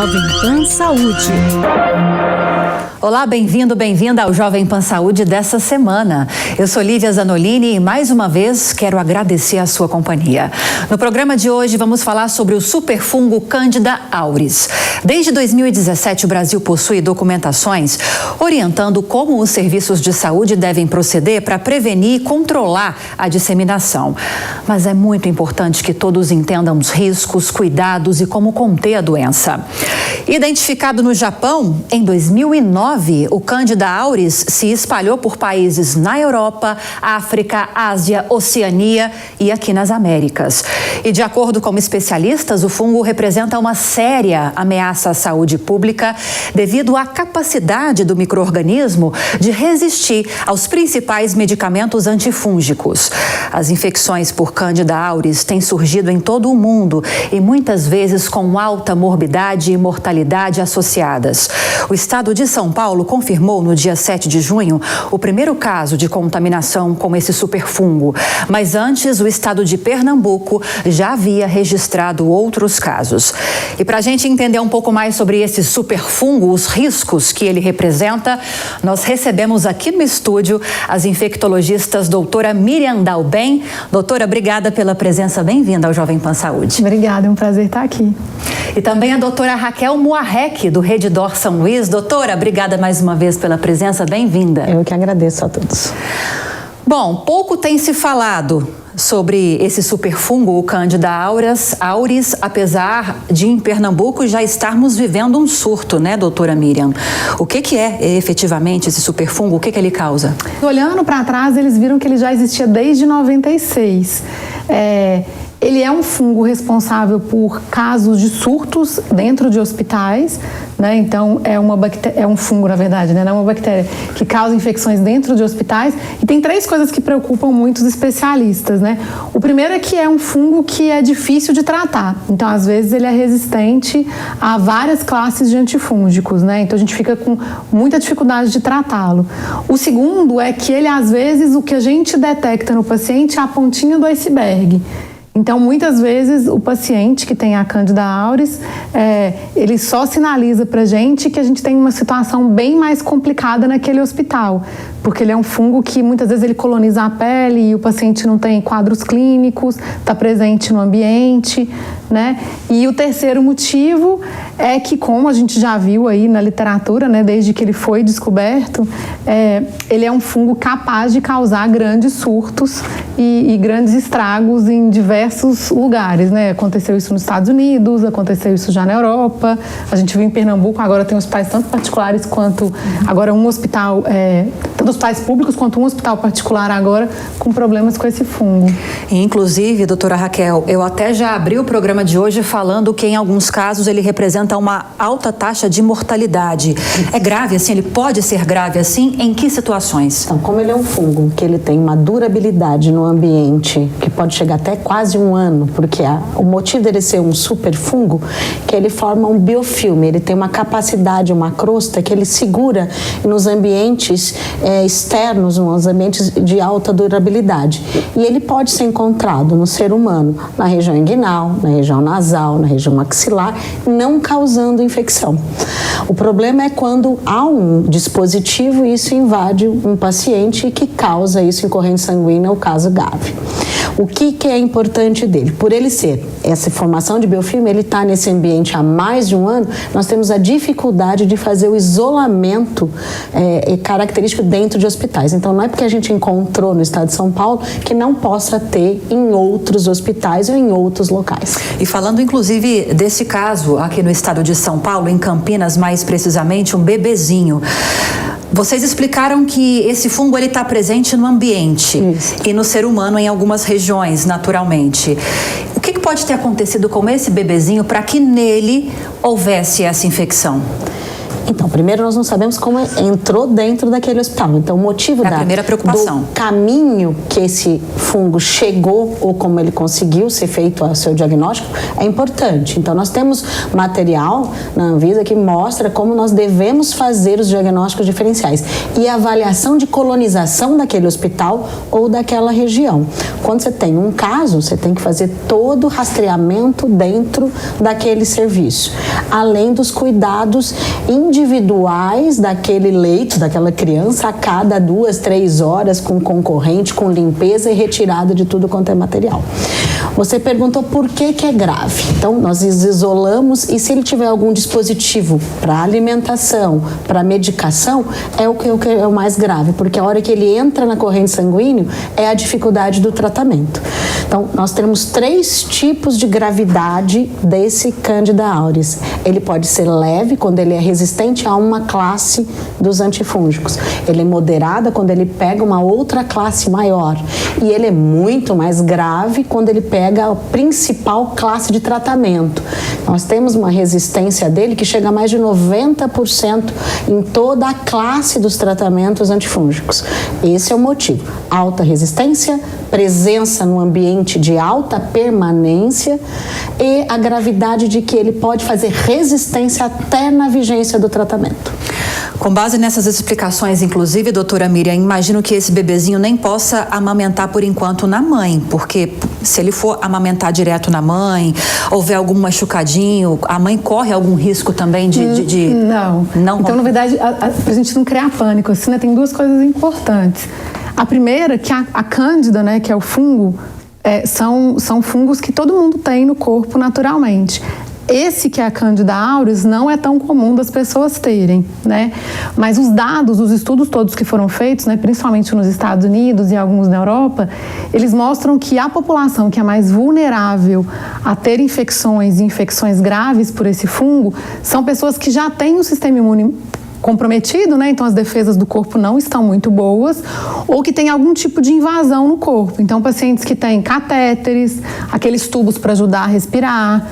Jovem Pan Saúde. Olá, bem-vindo, bem-vinda ao Jovem Pan Saúde dessa semana. Eu sou Lívia Zanolini e mais uma vez quero agradecer a sua companhia. No programa de hoje vamos falar sobre o superfungo Candida auris. Desde 2017 o Brasil possui documentações orientando como os serviços de saúde devem proceder para prevenir e controlar a disseminação. Mas é muito importante que todos entendam os riscos, cuidados e como conter a doença. Identificado no Japão, em 2009, o Candida auris se espalhou por países na Europa, África, Ásia, Oceania e aqui nas Américas. E de acordo com especialistas, o fungo representa uma séria ameaça à saúde pública devido à capacidade do micro-organismo de resistir aos principais medicamentos antifúngicos. As infecções por Candida auris têm surgido em todo o mundo e muitas vezes com alta morbidade e mortalidade associadas. O estado de São Paulo confirmou no dia 7 de junho o primeiro caso de contaminação com esse superfungo, mas antes o estado de Pernambuco já havia registrado outros casos. E para a gente entender um pouco mais sobre esse superfungo, os riscos que ele representa, nós recebemos aqui no estúdio as infectologistas doutora Miriam Dalben. Doutora, obrigada pela presença, bem-vinda ao Jovem Pan Saúde. Obrigada, é um prazer estar aqui. E também a doutora Raquel Moarec, do Redditor São Luís. Doutora, obrigada mais uma vez pela presença, bem-vinda. Eu que agradeço a todos. Bom, pouco tem se falado sobre esse superfungo, o Candida auris, apesar de em Pernambuco já estarmos vivendo um surto, né, doutora Miriam? O que é efetivamente esse superfungo? O que ele causa? Olhando para trás, eles viram que ele já existia desde 96. Ele é um fungo responsável por casos de surtos dentro de hospitais, né? Então, é um fungo, na verdade, né? Não é uma bactéria que causa infecções dentro de hospitais. E tem três coisas que preocupam muitos especialistas, né? O primeiro é que é um fungo que é difícil de tratar. Então, às vezes, ele é resistente a várias classes de antifúngicos, né? Então, a gente fica com muita dificuldade de tratá-lo. O segundo é que ele, às vezes, o que a gente detecta no paciente é a pontinha do iceberg. Então, muitas vezes, o paciente que tem a Candida auris, ele só sinaliza para a gente que a gente tem uma situação bem mais complicada naquele hospital, porque ele é um fungo que muitas vezes ele coloniza a pele e o paciente não tem quadros clínicos, está presente no ambiente, né? E o terceiro motivo é que, como a gente já viu aí na literatura, né, desde que ele foi descoberto, ele é um fungo capaz de causar grandes surtos e grandes estragos em diversos lugares, né? Aconteceu isso nos Estados Unidos, aconteceu isso já na Europa, a gente viu em Pernambuco, agora tem hospitais tanto particulares quanto agora um hospital, tanto hospitais públicos quanto um hospital particular agora com problemas com esse fungo. Inclusive, doutora Raquel, eu até já abri o programa de hoje falando que em alguns casos ele representa uma alta taxa de mortalidade. É grave assim? Ele pode ser grave assim? Em que situações? Então, como ele é um fungo que ele tem uma durabilidade no ambiente que pode chegar até quase um ano, porque o motivo dele ser um superfungo é que ele forma um biofilme, ele tem uma capacidade, uma crosta que ele segura nos ambientes externos, nos ambientes de alta durabilidade. E ele pode ser encontrado no ser humano, na região inguinal, na região nasal, na região maxilar, não causando infecção. O problema é quando há um dispositivo e isso invade um paciente que causa isso em corrente sanguínea, o caso grave. O que é importante dele? Por ele ser essa formação de biofilme, ele está nesse ambiente há mais de um ano, nós temos a dificuldade de fazer o isolamento característico dentro de hospitais. Então, não é porque a gente encontrou no estado de São Paulo que não possa ter em outros hospitais ou em outros locais. E falando, inclusive, desse caso aqui no estado de São Paulo, em Campinas, mais precisamente, um bebezinho. Vocês explicaram que esse fungo ele está presente no ambiente. Isso. E no ser humano em algumas regiões, naturalmente. O que pode ter acontecido com esse bebezinho para que nele houvesse essa infecção? Então, primeiro nós não sabemos como entrou dentro daquele hospital. Então, o motivo a primeira preocupação. do caminho que esse fungo chegou ou como ele conseguiu ser feito o seu diagnóstico é importante. Então, nós temos material na Anvisa que mostra como nós devemos fazer os diagnósticos diferenciais e a avaliação de colonização daquele hospital ou daquela região. Quando você tem um caso, você tem que fazer todo o rastreamento dentro daquele serviço, além dos cuidados individuais daquele leito, daquela criança, a cada 2, 3 horas, com concorrente, com limpeza e retirada de tudo quanto é material. Você perguntou por que é grave. Então, nós isolamos e se ele tiver algum dispositivo para alimentação, para medicação, é o que é o mais grave, porque a hora que ele entra na corrente sanguínea é a dificuldade do tratamento. Então, nós temos 3 tipos de gravidade desse Candida auris. Ele pode ser leve, quando ele é resistente a uma classe dos antifúngicos. Ele é moderado quando ele pega uma outra classe maior. E ele é muito mais grave quando ele pega a principal classe de tratamento. Nós temos uma resistência dele que chega a mais de 90% em toda a classe dos tratamentos antifúngicos. Esse é o motivo. Alta resistência, presença no ambiente de alta permanência e a gravidade de que ele pode fazer resistência até na vigência do tratamento. Com base nessas explicações, inclusive, doutora Miriam, imagino que esse bebezinho nem possa amamentar por enquanto na mãe, porque se ele for amamentar direto na mãe, houver algum machucadinho, a mãe corre algum risco também de... Não. Então, na verdade, pra gente não criar pânico, assim, né, tem 2 coisas importantes. A primeira, que a Cândida, né, que é o fungo, são fungos que todo mundo tem no corpo naturalmente. Esse que é a Candida auris não é tão comum das pessoas terem, né? Mas os dados, os estudos todos que foram feitos, né, principalmente nos Estados Unidos e alguns na Europa, eles mostram que a população que é mais vulnerável a ter infecções e infecções graves por esse fungo são pessoas que já têm um sistema imune comprometido, né? Então as defesas do corpo não estão muito boas, ou que tem algum tipo de invasão no corpo. Então pacientes que têm catéteres, aqueles tubos para ajudar a respirar,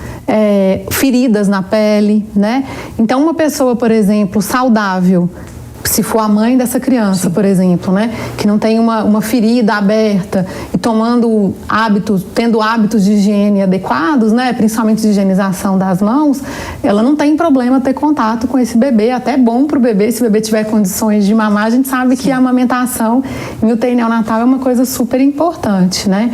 feridas na pele, né? Então uma pessoa, por exemplo, saudável, se for a mãe dessa criança, por exemplo, né, que não tem uma ferida aberta e tendo hábitos de higiene adequados, né, principalmente de higienização das mãos, ela não tem problema ter contato com esse bebê, até bom para o bebê, se o bebê tiver condições de mamar, a gente sabe que a amamentação em UTI neonatal é uma coisa super importante, né.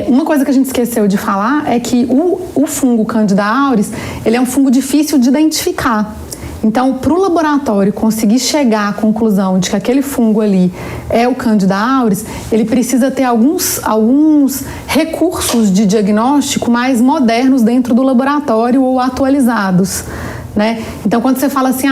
Uma coisa que a gente esqueceu de falar é que o fungo Candida auris, ele é um fungo difícil de identificar. Então, para o laboratório conseguir chegar à conclusão de que aquele fungo ali é o Candida auris, ele precisa ter alguns recursos de diagnóstico mais modernos dentro do laboratório ou atualizados, né? Então, quando você fala assim,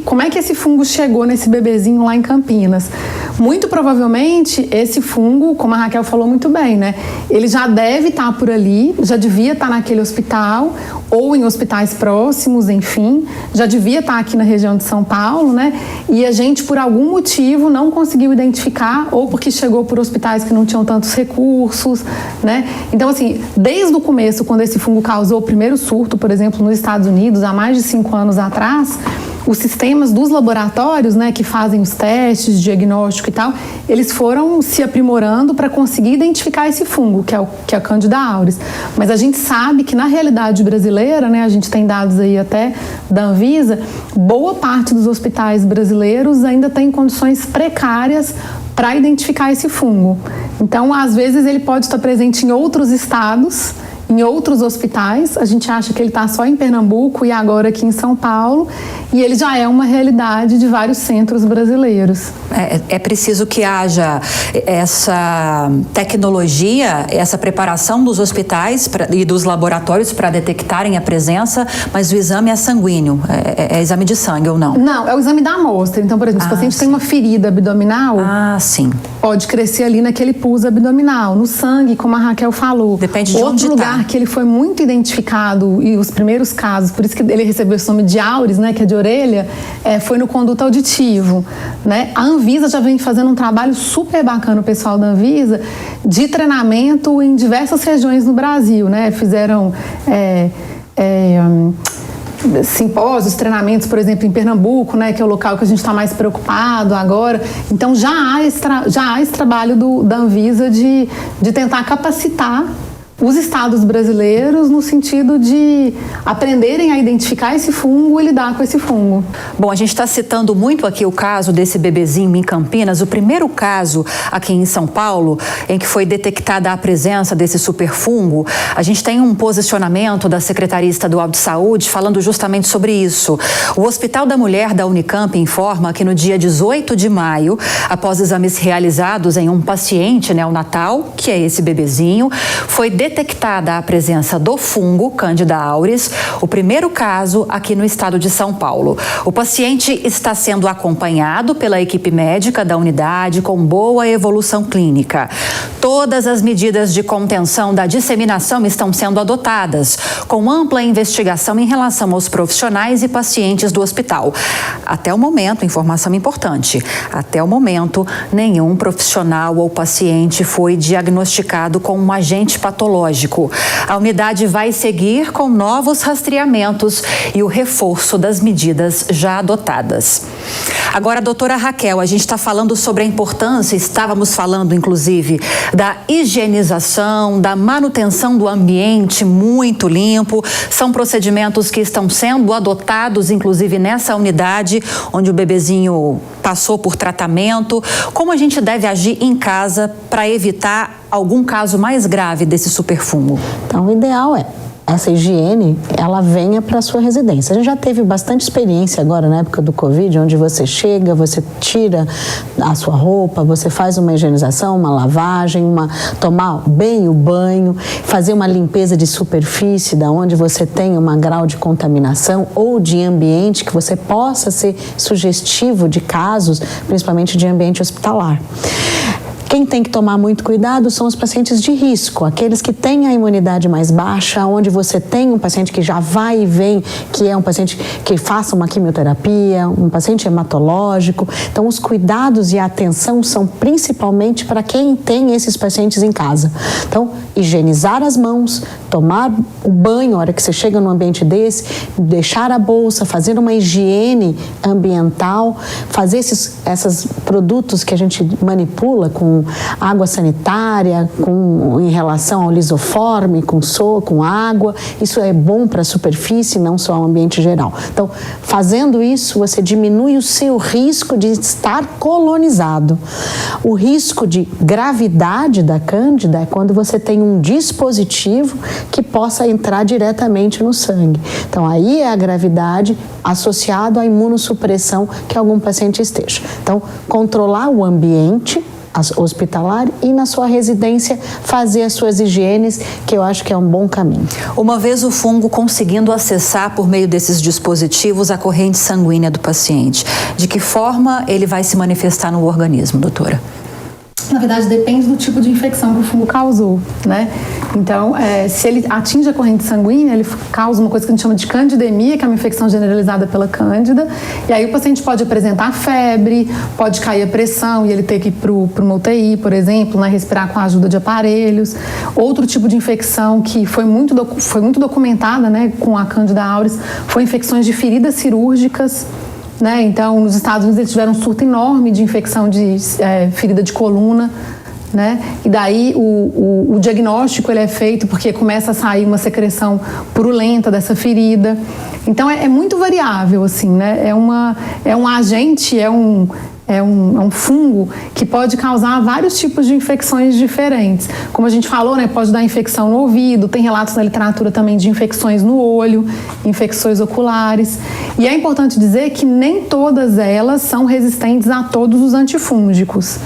como é que esse fungo chegou nesse bebezinho lá em Campinas? Muito provavelmente, esse fungo, como a Raquel falou muito bem, né? Ele já deve estar por ali, já devia estar naquele hospital, ou em hospitais próximos, enfim, já devia estar aqui na região de São Paulo, né? E a gente, por algum motivo, não conseguiu identificar, ou porque chegou por hospitais que não tinham tantos recursos, né? Então, assim, desde o começo, quando esse fungo causou o primeiro surto, por exemplo, nos Estados Unidos, há mais de 5 anos atrás, os sistemas dos laboratórios, né, que fazem os testes, diagnóstico e tal, eles foram se aprimorando para conseguir identificar esse fungo, que é a Candida auris. Mas a gente sabe que na realidade brasileira, né, a gente tem dados aí até da Anvisa, boa parte dos hospitais brasileiros ainda tem condições precárias para identificar esse fungo. Então, às vezes, ele pode estar presente em outros estados, em outros hospitais. A gente acha que ele está só em Pernambuco e agora aqui em São Paulo, e ele já é uma realidade de vários centros brasileiros. É preciso que haja essa tecnologia, essa preparação dos hospitais e dos laboratórios para detectarem a presença, mas o exame é sanguíneo, é exame de sangue ou não? Não, é o exame da amostra. Então, por exemplo, se o paciente tem uma ferida abdominal, sim, pode crescer ali naquele pus abdominal, no sangue, como a Raquel falou. Depende de outro lugar que ele foi muito identificado, e os primeiros casos, por isso que ele recebeu esse nome de auris, né, que é de orelha, foi no conduto auditivo, né? A Anvisa já vem fazendo um trabalho super bacana, o pessoal da Anvisa, de treinamento em diversas regiões no Brasil, né? Fizeram simpósios, treinamentos, por exemplo, em Pernambuco, né, que é o local que a gente está mais preocupado agora. Então já há esse trabalho da Anvisa de tentar capacitar os estados brasileiros no sentido de aprenderem a identificar esse fungo e lidar com esse fungo. Bom, a gente está citando muito aqui o caso desse bebezinho em Campinas, o primeiro caso aqui em São Paulo em que foi detectada a presença desse superfungo. A gente tem um posicionamento da Secretaria Estadual de Saúde falando justamente sobre isso. O Hospital da Mulher da Unicamp informa que no dia 18 de maio, após exames realizados em um paciente neonatal, que é esse bebezinho, foi detectada a presença do fungo Candida auris, o primeiro caso aqui no estado de São Paulo. O paciente está sendo acompanhado pela equipe médica da unidade com boa evolução clínica. Todas as medidas de contenção da disseminação estão sendo adotadas, com ampla investigação em relação aos profissionais e pacientes do hospital. Até o momento, informação importante, até o momento, nenhum profissional ou paciente foi diagnosticado com um agente patológico. A unidade vai seguir com novos rastreamentos e o reforço das medidas já adotadas. Agora, doutora Raquel, a gente está falando sobre a importância, estávamos falando inclusive da higienização, da manutenção do ambiente muito limpo. São procedimentos que estão sendo adotados inclusive nessa unidade onde o bebezinho passou por tratamento. Como a gente deve agir em casa para evitar algum caso mais grave desse superfungo? Então, o ideal é essa higiene, ela venha para a sua residência. A gente já teve bastante experiência agora na época do Covid, onde você chega, você tira a sua roupa, você faz uma higienização, uma lavagem, tomar bem o banho, fazer uma limpeza de superfície, da onde você tem um grau de contaminação ou de ambiente que você possa ser sugestivo de casos, principalmente de ambiente hospitalar. Quem tem que tomar muito cuidado são os pacientes de risco, aqueles que têm a imunidade mais baixa, onde você tem um paciente que já vai e vem, que é um paciente que faça uma quimioterapia, um paciente hematológico. Então, os cuidados e a atenção são principalmente para quem tem esses pacientes em casa. Então, higienizar as mãos, tomar o banho na hora que você chega num ambiente desse, deixar a bolsa, fazer uma higiene ambiental, fazer esses produtos que a gente manipula com água sanitária, em relação ao lisoforme, com água. Isso é bom para a superfície, não só ao ambiente geral. Então, fazendo isso, você diminui o seu risco de estar colonizado. O risco de gravidade da Cândida é quando você tem um dispositivo que possa entrar diretamente no sangue. Então, aí é a gravidade associada à imunossupressão que algum paciente esteja. Então, controlar o ambiente hospitalar e na sua residência fazer as suas higienes, que eu acho que é um bom caminho. Uma vez o fungo conseguindo acessar por meio desses dispositivos a corrente sanguínea do paciente, de que forma ele vai se manifestar no organismo, doutora? Na verdade, depende do tipo de infecção que o fungo causou, né? Então, se ele atinge a corrente sanguínea, ele causa uma coisa que a gente chama de candidemia, que é uma infecção generalizada pela cândida, e aí o paciente pode apresentar febre, pode cair a pressão e ele ter que ir para uma UTI, por exemplo, né, respirar com a ajuda de aparelhos. Outro tipo de infecção que foi muito documentada, né, com a Candida auris, foi infecções de feridas cirúrgicas. Né? Então, nos Estados Unidos, eles tiveram um surto enorme de infecção de ferida de coluna. Né? E daí o diagnóstico ele é feito porque começa a sair uma secreção purulenta dessa ferida. Então, é muito variável, assim, né? É um agente, é um fungo que pode causar vários tipos de infecções diferentes. Como a gente falou, né, pode dar infecção no ouvido, tem relatos na literatura também de infecções no olho, infecções oculares. E é importante dizer que nem todas elas são resistentes a todos os antifúngicos.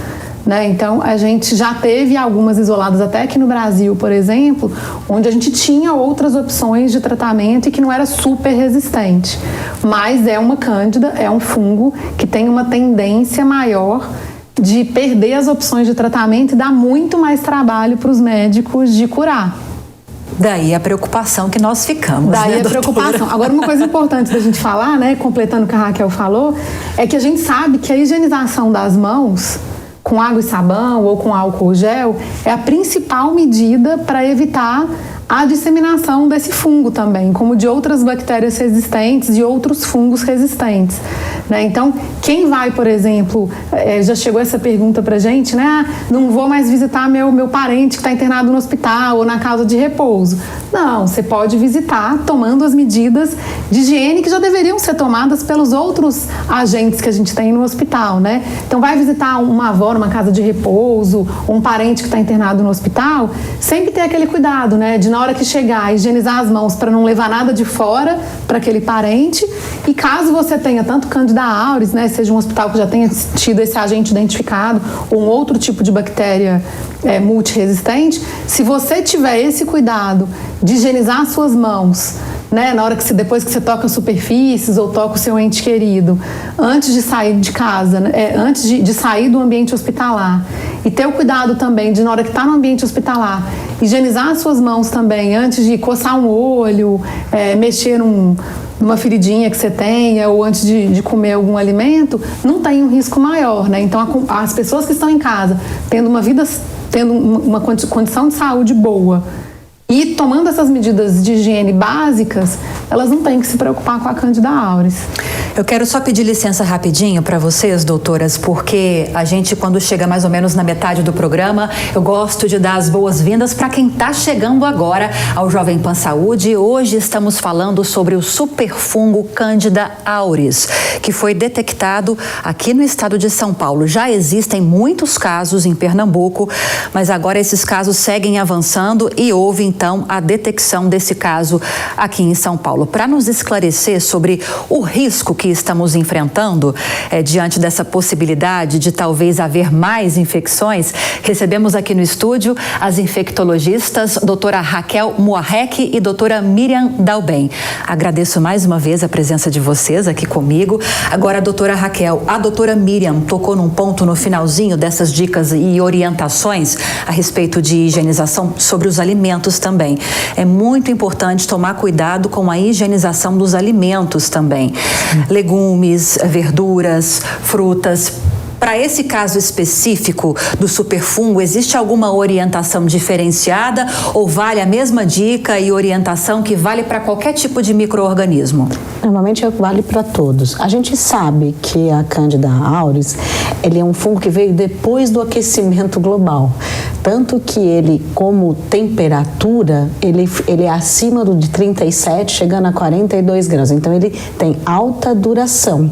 Né? Então, a gente já teve algumas isoladas até aqui no Brasil, por exemplo, onde a gente tinha outras opções de tratamento e que não era super resistente. Mas é uma cândida, é um fungo que tem uma tendência maior de perder as opções de tratamento e dar muito mais trabalho para os médicos de curar. Daí a preocupação que nós ficamos, Daí né, a preocupação. Agora, uma coisa importante da gente falar, né, completando o que a Raquel falou, é que a gente sabe que a higienização das mãos com água e sabão ou com álcool gel é a principal medida para evitar a disseminação desse fungo também, como de outras bactérias resistentes e outros fungos resistentes, né? Então, quem vai, por exemplo, já chegou essa pergunta pra gente, né? Não vou mais visitar meu parente que está internado no hospital ou na casa de repouso. Não, você pode visitar tomando as medidas de higiene que já deveriam ser tomadas pelos outros agentes que a gente tem no hospital, né? Então, vai visitar uma avó numa casa de repouso, ou um parente que está internado no hospital, sempre ter aquele cuidado, né? De na hora que chegar, higienizar as mãos para não levar nada de fora para aquele parente. E caso você tenha tanto Candida auris, né? Seja um hospital que já tenha tido esse agente identificado, ou um outro tipo de bactéria multiresistente, se você tiver esse cuidado de higienizar as suas mãos, né, na hora que depois que você toca superfícies ou toca o seu ente querido, antes de sair de casa, antes de sair do ambiente hospitalar, e ter o cuidado também de, na hora que está no ambiente hospitalar, higienizar as suas mãos também antes de coçar um olho, mexer numa feridinha que você tenha, ou antes de comer algum alimento, não tem um risco maior, né? Então, as pessoas que estão em casa, tendo uma condição de saúde boa, e tomando essas medidas de higiene básicas, elas não têm que se preocupar com a Candida auris. Eu quero só pedir licença rapidinho para vocês, doutoras, porque a gente, quando chega mais ou menos na metade do programa, eu gosto de dar as boas-vindas para quem está chegando agora ao Jovem Pan Saúde. Hoje estamos falando sobre o superfungo Candida auris, que foi detectado aqui no estado de São Paulo. Já existem muitos casos em Pernambuco, mas agora esses casos seguem avançando e houve então a detecção desse caso aqui em São Paulo. Para nos esclarecer sobre o risco que estamos enfrentando diante dessa possibilidade de talvez haver mais infecções, recebemos aqui no estúdio as infectologistas doutora Raquel Moarec e doutora Miriam Dalben. Agradeço mais uma vez a presença de vocês aqui comigo. Agora, doutora Raquel, a doutora Miriam tocou num ponto no finalzinho dessas dicas e orientações a respeito de higienização sobre os alimentos também. É muito importante tomar cuidado com a higienização dos alimentos também. Legumes, verduras, frutas. Para esse caso específico do superfungo, existe alguma orientação diferenciada ou vale a mesma dica e orientação que vale para qualquer tipo de micro-organismo? Normalmente vale para todos. A gente sabe que a Candida auris, ele é um fungo que veio depois do aquecimento global. Tanto que ele, como temperatura, ele é acima de 37, chegando a 42 graus. Então, ele tem alta duração.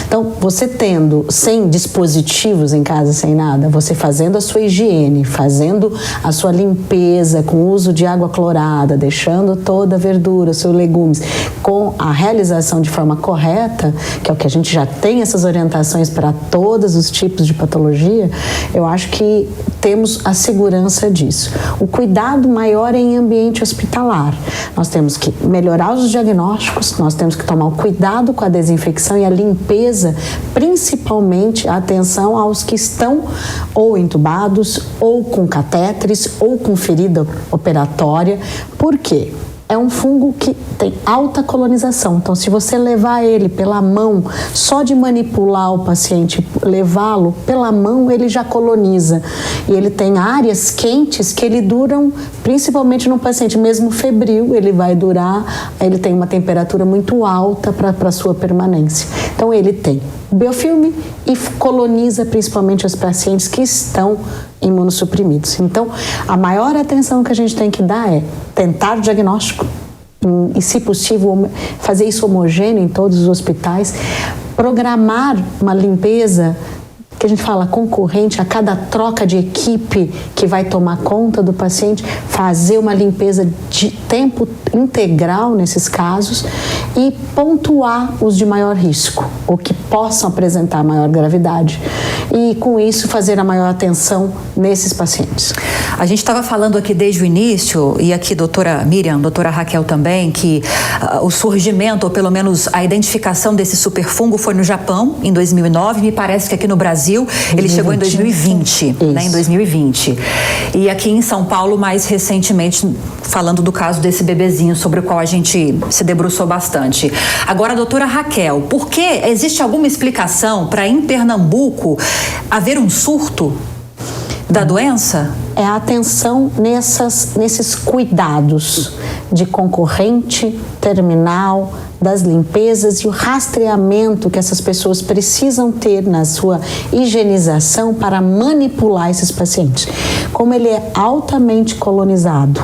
Então, você tendo sem dispositivos em casa, sem nada, você fazendo a sua higiene, fazendo a sua limpeza com uso de água clorada, deixando toda a verdura, seus legumes, com a realização de forma correta, que é o que a gente já tem essas orientações para todos os tipos de patologia, eu acho que temos a segurança disso. O cuidado maior é em ambiente hospitalar. Nós temos que melhorar os diagnósticos, nós temos que tomar o cuidado com a desinfecção e a limpeza, principalmente a atenção aos que estão ou entubados, ou com catéteres, ou com ferida operatória. Por quê? É um fungo que tem alta colonização. Então, se você levar ele pela mão, só de manipular o paciente, levá-lo pela mão, ele já coloniza. E ele tem áreas quentes que ele duram, principalmente no paciente mesmo febril, ele vai durar, ele tem uma temperatura muito alta para sua permanência. Então, ele tem biofilme e coloniza principalmente os pacientes que estão imunossuprimidos. Então, a maior atenção que a gente tem que dar é tentar o diagnóstico e, se possível, fazer isso homogêneo em todos os hospitais, programar uma limpeza que a gente fala concorrente a cada troca de equipe que vai tomar conta do paciente, fazer uma limpeza de tempo integral nesses casos e pontuar os de maior risco, ou que possam apresentar maior gravidade, e com isso fazer a maior atenção nesses pacientes. A gente estava falando aqui desde o início, e aqui doutora Miriam, doutora Raquel também, que o surgimento, ou pelo menos a identificação desse superfungo foi no Japão, em 2009, me parece que aqui no Brasil ele chegou em 2020, né, em 2020. E aqui em São Paulo, mais recentemente, falando do caso desse bebezinho, sobre o qual a gente se debruçou bastante. Agora, doutora Raquel, por que existe alguma explicação para em Pernambuco haver um surto? da doença? É a atenção nesses cuidados de concorrente, terminal, das limpezas e o rastreamento que essas pessoas precisam ter na sua higienização para manipular esses pacientes. Como ele é altamente colonizado,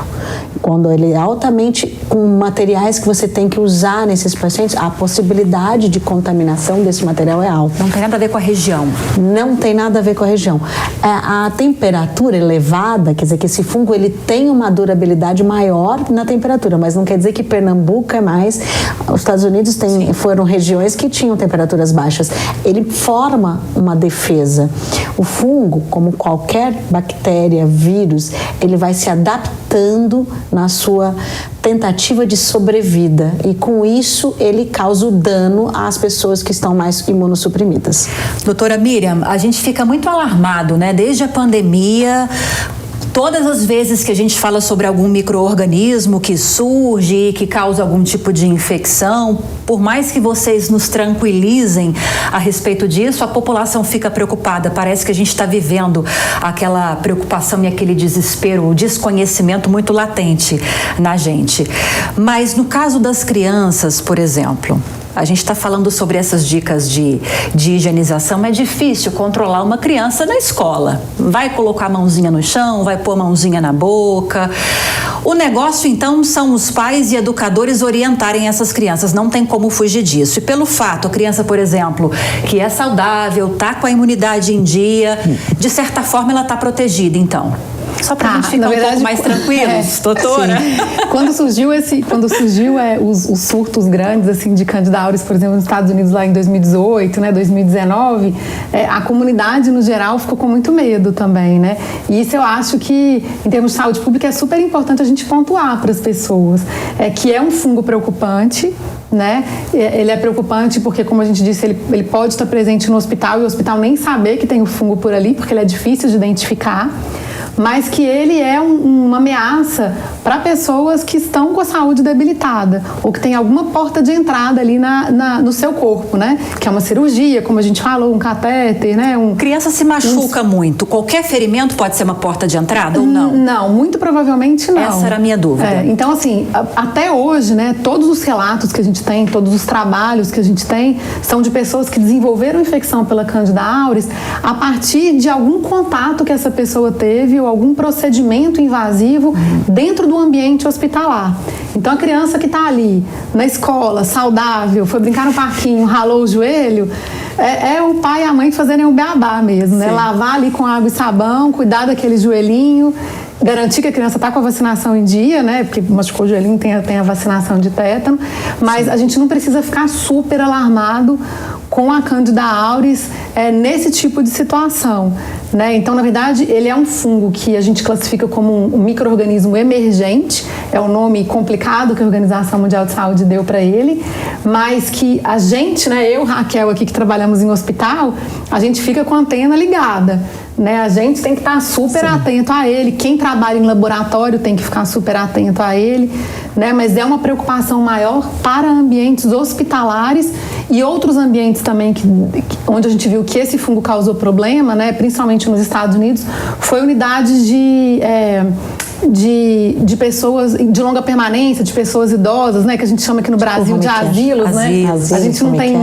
quando ele é altamente com materiais que você tem que usar nesses pacientes, a possibilidade de contaminação desse material é alta. Não tem nada a ver com a região. Não tem nada a ver com a região. A temperatura elevada, quer dizer que esse fungo ele tem uma durabilidade maior na temperatura, mas não quer dizer que Pernambuco é mais. Os Estados Unidos foram regiões que tinham temperaturas baixas. Ele forma uma defesa. O fungo, como qualquer bactéria, vírus, ele vai se adaptando na sua tentativa de sobrevida e com isso ele causa o dano às pessoas que estão mais imunossuprimidas. Doutora Miriam, a gente fica muito alarmado, né? Desde a pandemia, todas as vezes que a gente fala sobre algum micro-organismo que surge, que causa algum tipo de infecção, por mais que vocês nos tranquilizem a respeito disso, a população fica preocupada. Parece que a gente está vivendo aquela preocupação e aquele desespero, o desconhecimento muito latente na gente. Mas no caso das crianças, por exemplo, a gente está falando sobre essas dicas de higienização. É difícil controlar uma criança na escola. Vai colocar a mãozinha no chão, vai pôr a mãozinha na boca. O negócio, então, são os pais e educadores orientarem essas crianças. Não tem como fugir disso. E pelo fato, a criança, por exemplo, que é saudável, está com a imunidade em dia, de certa forma ela está protegida, então. Só para a gente ficar um pouco mais tranquilos, doutora. Quando surgiu os surtos grandes assim de Candida auris, por exemplo, nos Estados Unidos lá em 2018, né, 2019, a comunidade no geral ficou com muito medo também, né? E isso eu acho que, em termos de saúde pública, é super importante a gente pontuar para as pessoas, que é um fungo preocupante, né? Ele é preocupante porque, como a gente disse, ele pode estar presente no hospital e o hospital nem saber que tem o fungo por ali, porque ele é difícil de identificar, mas que ele é uma ameaça para pessoas que estão com a saúde debilitada ou que tem alguma porta de entrada ali no seu corpo, né? Que é uma cirurgia, como a gente falou, um catéter, né? Criança se machuca muito. Qualquer ferimento pode ser uma porta de entrada ou não? Não, muito provavelmente não. Essa era a minha dúvida. Então, assim, até hoje, né? Todos os relatos que a gente tem, todos os trabalhos que a gente tem são de pessoas que desenvolveram infecção pela Candida auris a partir de algum contato que essa pessoa teve ou algum procedimento invasivo dentro do ambiente hospitalar. Então, a criança que está ali na escola, saudável, foi brincar no parquinho, ralou o joelho, é o pai e a mãe fazerem o beabá mesmo, né? Lavar ali com água e sabão, cuidar daquele joelhinho, garantir que a criança está com a vacinação em dia, né? Porque machucou o joelhinho, tem a vacinação de tétano, mas a gente não precisa ficar super alarmado com a Candida auris nesse tipo de situação, né? Então, na verdade, ele é um fungo que a gente classifica como um micro-organismo emergente, é o nome complicado que a Organização Mundial de Saúde deu para ele, mas que a gente, né, eu, Raquel, aqui que trabalhamos em hospital, a gente fica com a antena ligada, né? A gente tem que estar super atento a ele, quem trabalha em laboratório tem que ficar super atento a ele, né? Mas é uma preocupação maior para ambientes hospitalares e outros ambientes também onde a gente viu que esse fungo causou problema, né? Principalmente nos Estados Unidos, foi unidades de pessoas de longa permanência, de pessoas idosas, né? Que a gente chama aqui no Brasil de asilos, né? A gente não tem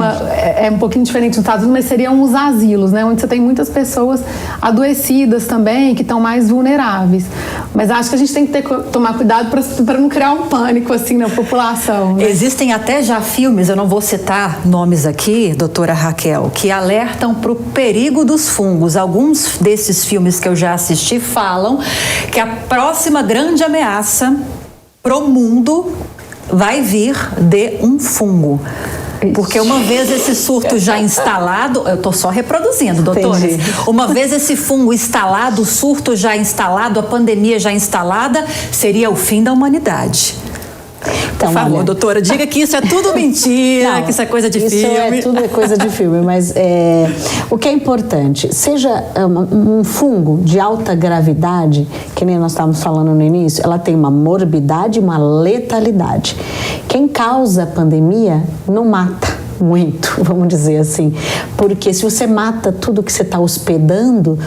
é um pouquinho diferente nos Estados Unidos, mas seriam os asilos, né? Onde você tem muitas pessoas adoecidas também, que estão mais vulneráveis. Mas acho que a gente tem que tomar cuidado para não criar um pânico assim na população, né? Existem até já filmes, eu não vou citar nomes aqui, doutora Raquel, que alertam para o perigo dos fungos. Alguns desses filmes que eu já assisti falam que a próxima grande ameaça pro mundo vai vir de um fungo. Porque uma vez esse surto já instalado, eu estou só reproduzindo, doutores. Uma vez esse fungo instalado, o surto já instalado, a pandemia já instalada, seria o fim da humanidade. Então, por favor, doutora, diga que isso é tudo mentira, que isso é coisa de filme. Isso tudo é coisa de filme, mas o que é importante, seja um fungo de alta gravidade, que nem nós estávamos falando no início, ela tem uma morbidade e uma letalidade. Quem causa a pandemia não mata. muito, vamos dizer assim. Porque se você mata tudo que você está hospedando,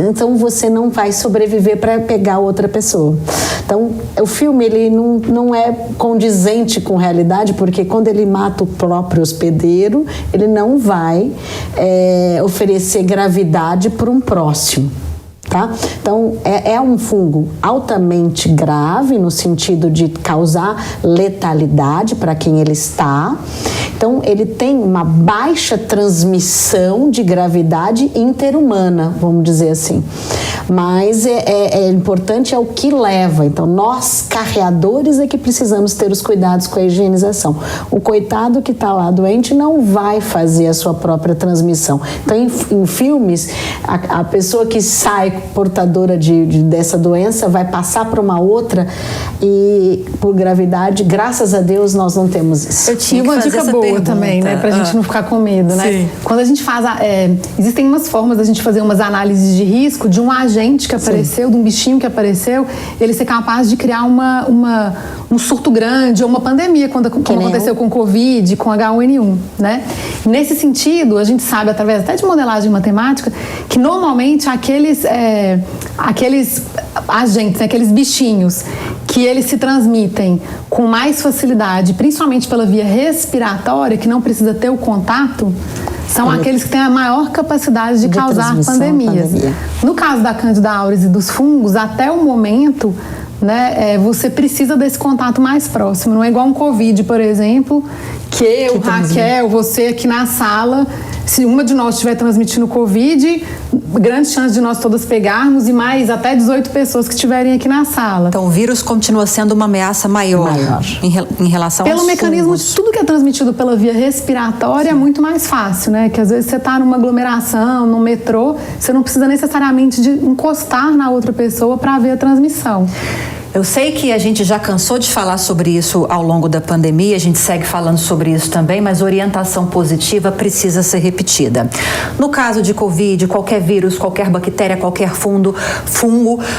então você não vai sobreviver para pegar outra pessoa. Então, o filme ele não é condizente com realidade, porque quando ele mata o próprio hospedeiro, ele não vai oferecer gravidade para um próximo. Tá? Então, é um fungo altamente grave no sentido de causar letalidade para quem ele está. Então, ele tem uma baixa transmissão de gravidade interhumana, vamos dizer assim. Mas importante é o que leva. Então, nós, carreadores, é que precisamos ter os cuidados com a higienização. O coitado que está lá doente não vai fazer a sua própria transmissão. Então, em filmes, a pessoa que sai portadora dessa doença vai passar para uma outra e por gravidade, graças a Deus, nós não temos isso. Eu tinha uma dica boa também, né, pra gente não ficar com medo, né? Sim. Quando a gente faz, existem umas formas da gente fazer umas análises de risco de um agente que apareceu, Sim. de um bichinho que apareceu, ele ser capaz de criar um surto grande ou uma pandemia, como aconteceu com Covid, com H1N1, né? Nesse sentido, a gente sabe, através até de modelagem matemática, que normalmente aqueles agentes, né, aqueles bichinhos que eles se transmitem com mais facilidade, principalmente pela via respiratória, que não precisa ter o contato, são aqueles que têm a maior capacidade de causar pandemias. No caso da Candida auris e dos fungos, até o momento, né, você precisa desse contato mais próximo. Não é igual um Covid, por exemplo, que eu, Raquel, você aqui na sala, se uma de nós estiver transmitindo Covid, grande chance de nós todas pegarmos e mais até 18 pessoas que estiverem aqui na sala. Então o vírus continua sendo uma ameaça maior. Em relação aos Pelo mecanismo de tudo que é transmitido pela via respiratória. Sim. É muito mais fácil, né? Que às vezes você está numa aglomeração, no metrô, você não precisa necessariamente de encostar na outra pessoa para ver a transmissão. Eu sei que a gente já cansou de falar sobre isso ao longo da pandemia, a gente segue falando sobre isso também, mas orientação positiva precisa ser repetida. No caso de Covid, qualquer vírus, qualquer bactéria, qualquer fungo,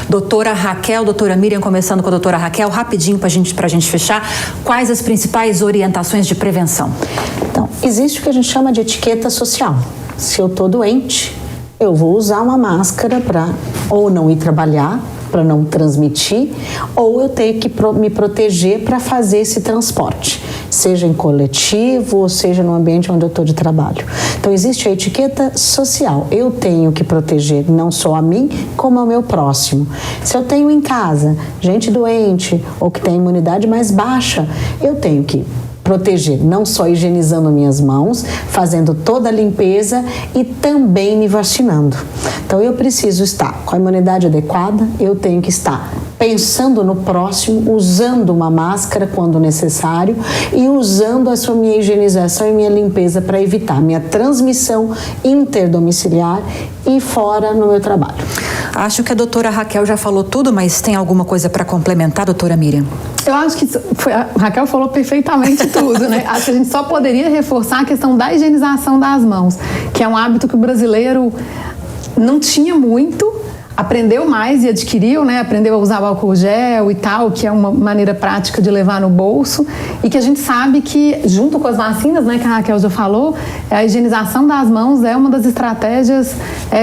doutora Raquel, doutora Miriam, começando com a doutora Raquel, rapidinho pra gente fechar, quais as principais orientações de prevenção? Então, existe o que a gente chama de etiqueta social. Se eu tô doente, eu vou usar uma máscara para ou não ir trabalhar, para não transmitir, ou eu tenho que me proteger para fazer esse transporte, seja em coletivo ou seja no ambiente onde eu estou de trabalho. Então existe a etiqueta social. Eu tenho que proteger não só a mim, como ao meu próximo. Se eu tenho em casa gente doente ou que tem imunidade mais baixa, eu tenho que proteger, não só higienizando minhas mãos, fazendo toda a limpeza e também me vacinando. Então eu preciso estar com a imunidade adequada, eu tenho que estar pensando no próximo, usando uma máscara quando necessário e usando a sua minha higienização e minha limpeza para evitar minha transmissão interdomiciliar e fora no meu trabalho. Acho que a doutora Raquel já falou tudo, mas tem alguma coisa para complementar, doutora Miriam? Eu acho que a Raquel falou perfeitamente tudo, né? Acho que a gente só poderia reforçar a questão da higienização das mãos, que é um hábito que o brasileiro não tinha muito, aprendeu mais e adquiriu, né? Aprendeu a usar o álcool gel e tal, que é uma maneira prática de levar no bolso, e que a gente sabe que, junto com as vacinas, né, que a Raquel já falou, a higienização das mãos é uma das estratégias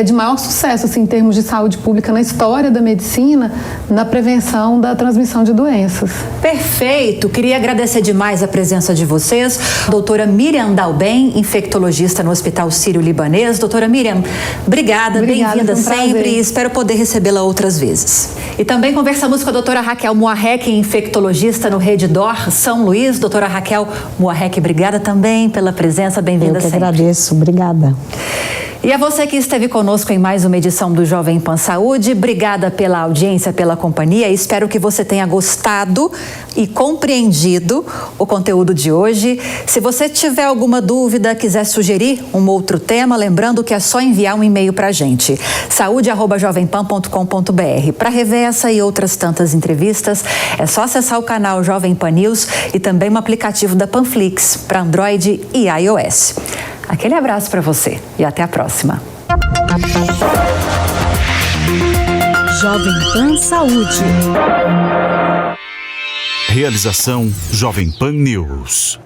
de maior sucesso, assim, em termos de saúde pública na história da medicina, na prevenção da transmissão de doenças. Perfeito! Queria agradecer demais a presença de vocês. Doutora Miriam Dalben, infectologista no Hospital Sírio-Libanês. Doutora Miriam, obrigada, bem-vinda sempre e espero poder recebê-la outras vezes. E também conversamos com a doutora Raquel Muarrec, infectologista no Redditor São Luís. Doutora Raquel Muarrec, obrigada também pela presença, bem-vinda sempre. Eu que agradeço, obrigada. E a você que esteve conosco em mais uma edição do Jovem Pan Saúde, obrigada pela audiência, pela companhia. Espero que você tenha gostado e compreendido o conteúdo de hoje. Se você tiver alguma dúvida, quiser sugerir um outro tema, lembrando que é só enviar um e-mail para a gente, saude@jovempan.com.br. Para rever essa e outras tantas entrevistas, é só acessar o canal Jovem Pan News e também o aplicativo da Panflix para Android e iOS. Aquele abraço para você e até a próxima. Jovem Pan Saúde. Realização Jovem Pan News.